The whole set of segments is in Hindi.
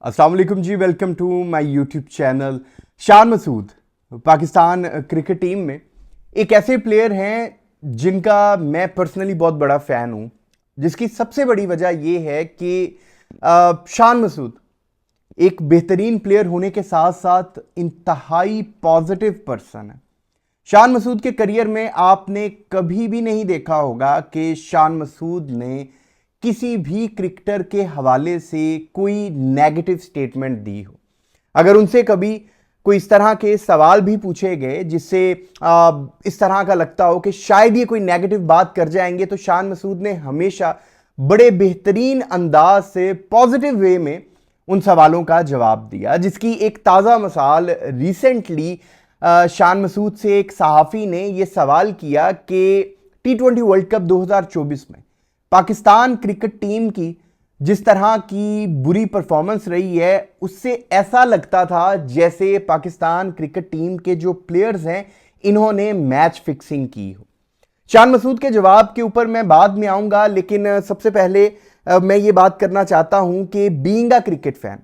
अस्सलाम वालेकुम जी, welcome to my YouTube channel. Shan Masood Pakistan cricket team में एक ऐसे प्लेयर हैं जिनका मैं पर्सनली बहुत बड़ा फ़ैन हूं, जिसकी सबसे बड़ी वजह यह है कि शान मसूद एक बेहतरीन प्लेयर होने के साथ साथ इंतहाई पॉजिटिव पर्सन है। शान मसूद के करियर में आपने कभी भी नहीं देखा होगा कि शान मसूद ने किसी भी क्रिकेटर के हवाले से कोई नेगेटिव स्टेटमेंट दी हो। अगर उनसे कभी कोई इस तरह के सवाल भी पूछे गए जिससे इस तरह का लगता हो कि शायद ये कोई नेगेटिव बात कर जाएंगे, तो शान मसूद ने हमेशा बड़े बेहतरीन अंदाज से पॉजिटिव वे में उन सवालों का जवाब दिया, जिसकी एक ताज़ा मिसाल रिसेंटली शान मसूद से एक सहाफ़ी ने यह सवाल किया कि T20 वर्ल्ड कप 2024 में पाकिस्तान क्रिकेट टीम की जिस तरह की बुरी परफॉर्मेंस रही है, उससे ऐसा लगता था जैसे पाकिस्तान क्रिकेट टीम के जो प्लेयर्स हैं इन्होंने मैच फिक्सिंग की हो। शान मसूद के जवाब के ऊपर मैं बाद में आऊंगा, लेकिन सबसे पहले मैं ये बात करना चाहता हूं कि बीइंग अ क्रिकेट फैन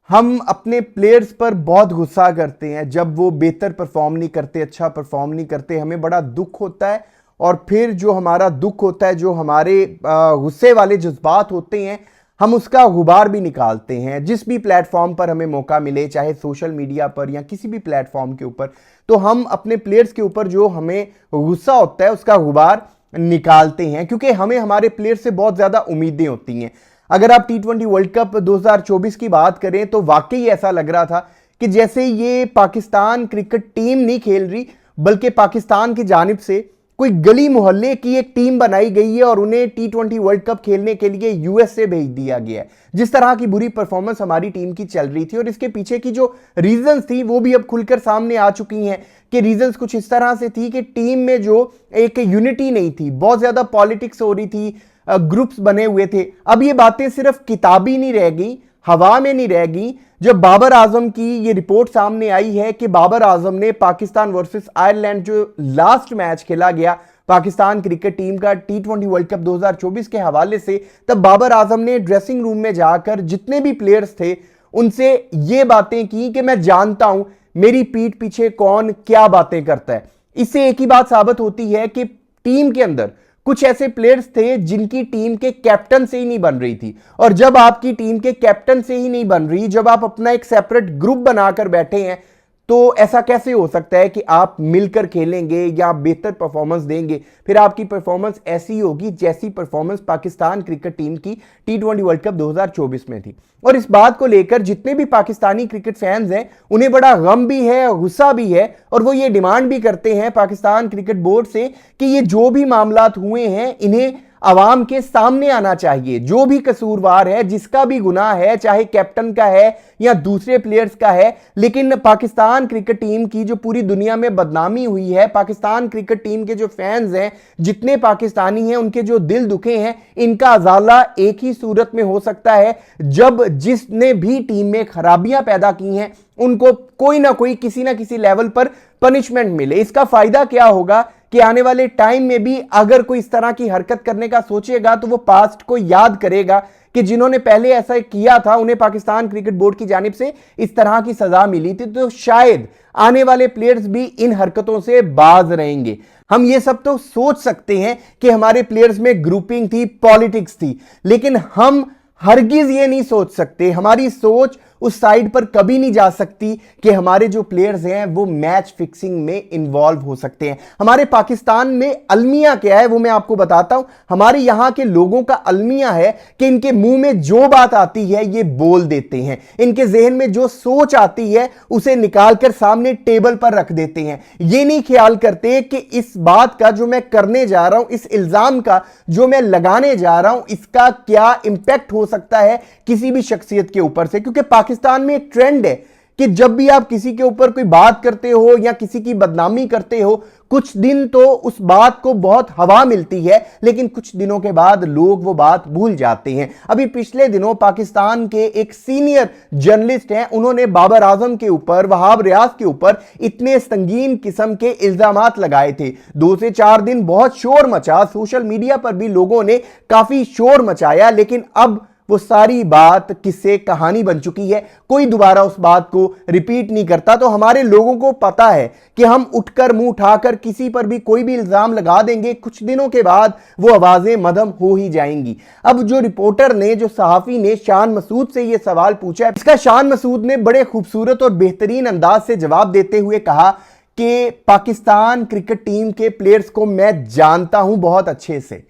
हम अपने प्लेयर्स पर बहुत गुस्सा करते हैं जब वो बेहतर परफॉर्म नहीं करते, अच्छा परफॉर्म नहीं करते। हमें बड़ा दुख होता है और फिर जो हमारा दुख होता है, जो हमारे गुस्से वाले जज्बात होते हैं, हम उसका गुबार भी निकालते हैं जिस भी प्लेटफॉर्म पर हमें मौका मिले, चाहे सोशल मीडिया पर या किसी भी प्लेटफॉर्म के ऊपर। तो हम अपने प्लेयर्स के ऊपर जो हमें गुस्सा होता है उसका गुबार निकालते हैं, क्योंकि हमें हमारे प्लेयर्स से बहुत ज़्यादा उम्मीदें होती हैं। अगर आप T20 वर्ल्ड कप 2024 की बात करें तो वाकई ऐसा लग रहा था कि जैसे ये पाकिस्तान क्रिकेट टीम नहीं खेल रही, बल्कि पाकिस्तान की जानिब से कोई गली मोहल्ले की एक टीम बनाई गई है और उन्हें T20 वर्ल्ड कप खेलने के लिए यूएसए भेज दिया गया है। जिस तरह की बुरी परफॉर्मेंस हमारी टीम की चल रही थी, और इसके पीछे की जो रीजंस थी वो भी अब खुलकर सामने आ चुकी हैं कि रीजंस कुछ इस तरह से थी कि टीम में जो एक यूनिटी नहीं थी, बहुत ज्यादा पॉलिटिक्स हो रही थी, ग्रुप्स बने हुए थे। अब ये बातें सिर्फ किताबी नहीं रह गई, हवा में नहीं रह गई। जब बाबर आजम की ये रिपोर्ट सामने आई है कि बाबर आजम ने पाकिस्तान वर्सेस आयरलैंड जो लास्ट मैच खेला गया पाकिस्तान क्रिकेट टीम का T20 वर्ल्ड कप 2024 के हवाले से, तब बाबर आजम ने ड्रेसिंग रूम में जाकर जितने भी प्लेयर्स थे उनसे ये बातें की कि मैं जानता हूं मेरी पीठ पीछे कौन क्या बातें करता है। इससे एक ही बात साबित होती है कि टीम के अंदर कुछ ऐसे प्लेयर्स थे जिनकी टीम के कैप्टन से ही नहीं बन रही थी। और जब आपकी टीम के कैप्टन से ही नहीं बन रही, जब आप अपना एक सेपरेट ग्रुप बनाकर बैठे हैं, तो ऐसा कैसे हो सकता है कि आप मिलकर खेलेंगे या बेहतर परफॉर्मेंस देंगे? फिर आपकी परफॉर्मेंस ऐसी होगी जैसी परफॉर्मेंस पाकिस्तान क्रिकेट टीम की T20 वर्ल्ड कप 2024 में थी। और इस बात को लेकर जितने भी पाकिस्तानी क्रिकेट फैंस हैं उन्हें बड़ा गम भी है, गुस्सा भी है, और वो ये डिमांड भी करते हैं पाकिस्तान क्रिकेट बोर्ड से कि ये जो भी मामलात हुए हैं इन्हें आवाम के सामने आना चाहिए। जो भी कसूरवार है, जिसका भी गुनाह है, चाहे कैप्टन का है या दूसरे प्लेयर्स का है, लेकिन पाकिस्तान क्रिकेट टीम की जो पूरी दुनिया में बदनामी हुई है, पाकिस्तान क्रिकेट टीम के जो फैंस हैं, जितने पाकिस्तानी हैं, उनके जो दिल दुखे हैं, इनका अजाला एक ही सूरत में हो सकता है जब जिसने भी टीम में खराबियां पैदा की हैं उनको कोई ना कोई किसी ना किसी लेवल पर पनिशमेंट मिले। इसका फायदा क्या होगा कि आने वाले टाइम में भी अगर कोई इस तरह की हरकत करने का सोचेगा तो वो पास्ट को याद करेगा कि जिन्होंने पहले ऐसा किया था उन्हें पाकिस्तान क्रिकेट बोर्ड की जानिब से इस तरह की सजा मिली थी। तो शायद आने वाले प्लेयर्स भी इन हरकतों से बाज रहेंगे। हम ये सब तो सोच सकते हैं कि हमारे प्लेयर्स में ग्रुपिंग थी, पॉलिटिक्स थी, लेकिन हम हरगिज ये नहीं सोच सकते, हमारी सोच उस साइड पर कभी नहीं जा सकती कि हमारे जो प्लेयर्स हैं वो मैच फिक्सिंग में इन्वॉल्व हो सकते हैं। हमारे पाकिस्तान में अलमिया क्या है वो मैं आपको बताता हूं। हमारे यहां के लोगों का अलमिया है कि इनके मुंह में जो बात आती है ये बोल देते हैं, इनके जहन में जो सोच आती है उसे निकालकर सामने टेबल पर रख देते हैं। ये नहीं ख्याल करते कि इस बात का जो मैं करने जा रहा हूं, इस इल्जाम का जो मैं लगाने जा रहा हूं, इसका क्या इंपैक्ट हो सकता है किसी भी शख्सियत के ऊपर से। क्योंकि पाकिस्तान में एक ट्रेंड है कि जब भी आप किसी के ऊपर कोई बात करते हो या किसी की बदनामी करते हो, कुछ दिन तो उस बात को बहुत हवा मिलती है, लेकिन कुछ दिनों के बाद लोग वो बात भूल जाते हैं। अभी पिछले दिनों पाकिस्तान के एक सीनियर जर्नलिस्ट हैं, उन्होंने बाबर आजम के ऊपर, वहाब रियाज के ऊपर इतने संगीन किस्म के इल्जामात लगाए थे। 2 से 4 दिन बहुत शोर मचा, सोशल मीडिया पर भी लोगों ने काफी शोर मचाया, लेकिन अब वो सारी बात किस्से कहानी बन चुकी है, कोई दोबारा उस बात को रिपीट नहीं करता। तो हमारे लोगों को पता है कि हम उठकर मुंह उठाकर किसी पर भी कोई भी इल्जाम लगा देंगे, कुछ दिनों के बाद वो आवाजें मदम हो ही जाएंगी। अब जो रिपोर्टर ने, जो सहाफी ने शान मसूद से ये सवाल पूछा है, इसका शान मसूद ने बड़े खूबसूरत और बेहतरीन अंदाज से जवाब देते हुए कहा कि पाकिस्तान क्रिकेट टीम के प्लेयर्स को मैं जानता हूं बहुत अच्छे से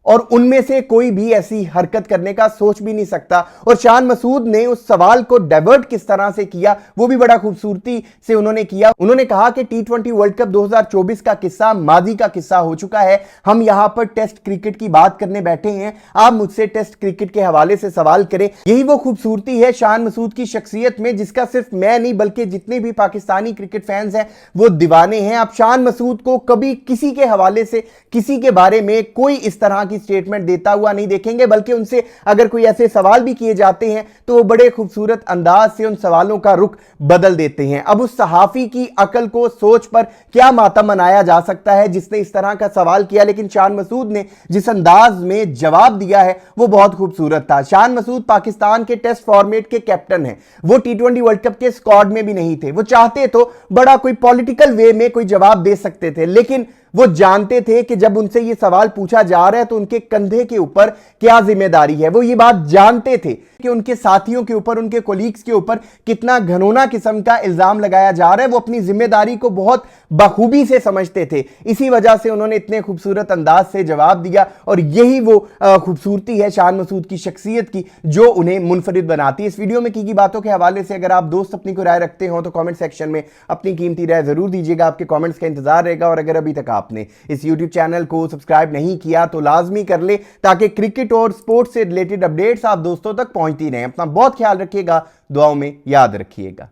और उनमें से कोई भी ऐसी हरकत करने का सोच भी नहीं सकता। और शान मसूद ने उस सवाल को डाइवर्ट किस तरह से किया वो भी बड़ा खूबसूरती से उन्होंने किया। उन्होंने कहा कि टी20 वर्ल्ड कप 2024 का किस्सा माजी का किस्सा हो चुका है, हम यहां पर टेस्ट क्रिकेट की बात करने बैठे हैं, आप मुझसे टेस्ट क्रिकेट के हवाले से सवाल करें। यही वो खूबसूरती है शान मसूद की शख्सियत में, जिसका सिर्फ मैं नहीं बल्कि जितने भी पाकिस्तानी क्रिकेट फैंस हैं वो दीवाने हैं। आप शान मसूद को कभी किसी के हवाले से, किसी के बारे में कोई इस तरह की स्टेटमेंट देता हुआ नहीं देखेंगे, बल्कि उनसे अगर कोई ऐसे सवाल भी किए जाते हैं तो वो बड़े खूबसूरत अंदाज से उन सवालों का रुख बदल देते हैं। अब उस सहाफी की अकल को, सोच पर क्या मातम मनाया जा सकता है जिसने इस तरह का सवाल किया, लेकिन शान मसूद ने जिस अंदाज में जवाब दिया है वो बहुत खूबसूरत था। शान मसूद पाकिस्तान के टेस्ट फॉर्मेट के कैप्टन हैं, वो टी20 वर्ल्ड कप के स्क्वाड में भी नहीं थे। वो चाहते तो बड़ा कोई पॉलिटिकल वे में कोई जवाब दे सकते थे, लेकिन वो जानते थे कि जब उनसे ये सवाल पूछा जा रहा है तो उनके कंधे के ऊपर क्या जिम्मेदारी है। वो ये बात जानते थे कि उनके साथियों के ऊपर, उनके कोलीग्स के ऊपर कितना घिनौना किस्म का इल्जाम लगाया जा रहा है। वो अपनी जिम्मेदारी को बहुत बखूबी से समझते थे, इसी वजह से उन्होंने इतने खूबसूरत अंदाज से जवाब दिया। और यही वो खूबसूरती है शान मसूद की शख्सियत की जो उन्हें मुनफरिद बनाती है। इस वीडियो में की बातों के हवाले से अगर आप दोस्त अपनी कोई राय रखते हो तो कॉमेंट सेक्शन में अपनी कीमती राय जरूर दीजिएगा, आपके कॉमेंट्स का इंतजार रहेगा। और अगर अभी तक आपने इस YouTube चैनल को सब्सक्राइब नहीं किया तो लाजमी कर ले, ताकि क्रिकेट और स्पोर्ट्स से रिलेटेड अपडेट्स आप दोस्तों तक पहुंचती रहें। अपना बहुत ख्याल रखिएगा, दुआओं में याद रखिएगा।